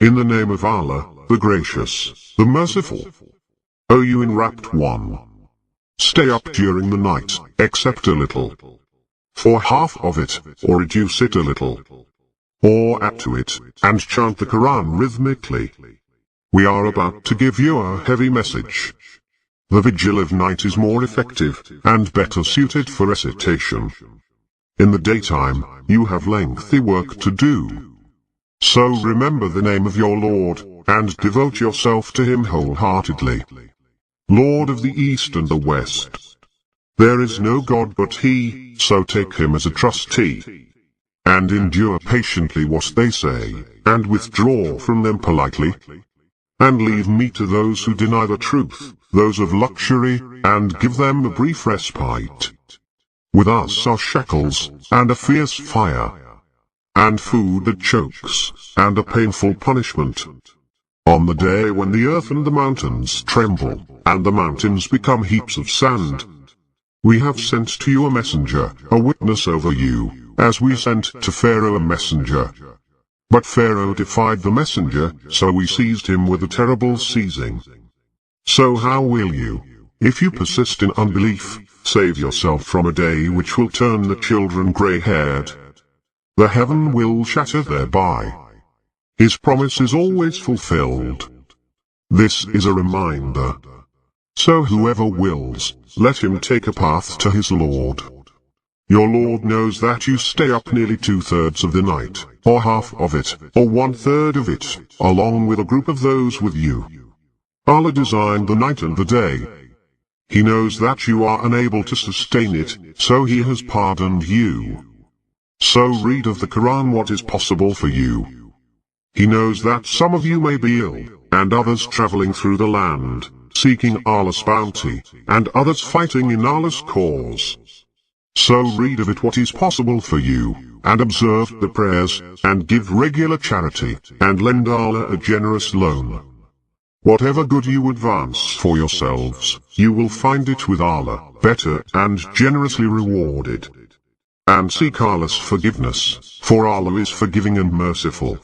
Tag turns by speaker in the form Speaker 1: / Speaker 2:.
Speaker 1: In the name of Allah, the Gracious, the Merciful. O you enwrapped one! Stay up during the night, except a little. For half of it, or reduce it a little. Or add to it, and chant the Quran rhythmically. We are about to give you a heavy message. The vigil of night is more effective, and better suited for recitation. In the daytime, you have lengthy work to do. So remember the name of your Lord, and devote yourself to Him wholeheartedly. Lord of the East and the West. There is no God but He, so take Him as a trustee. And endure patiently what they say, and withdraw from them politely. And leave me to those who deny the truth, those of luxury, and give them a brief respite. With us are shackles, and a fierce fire, and food that chokes, and a painful punishment. On the day when the earth and the mountains tremble, and the mountains become heaps of sand, we have sent to you a messenger, a witness over you, as we sent to Pharaoh a messenger. But Pharaoh defied the messenger, so we seized him with a terrible seizing. So how will you, if you persist in unbelief, save yourself from a day which will turn the children grey-haired? The heaven will shatter thereby. His promise is always fulfilled. This is a reminder. So whoever wills, let him take a path to his Lord. Your Lord knows that you stay up nearly 2/3 of the night, or half of it, or 1/3 of it, along with a group of those with you. Allah designed the night and the day. He knows that you are unable to sustain it, so He has pardoned you. So read of the Quran what is possible for you. He knows that some of you may be ill, and others traveling through the land, seeking Allah's bounty, and others fighting in Allah's cause. So read of it what is possible for you, and observe the prayers, and give regular charity, and lend Allah a generous loan. Whatever good you advance for yourselves, you will find it with Allah, better and generously rewarded. And seek Allah's forgiveness, for Allah is forgiving and merciful.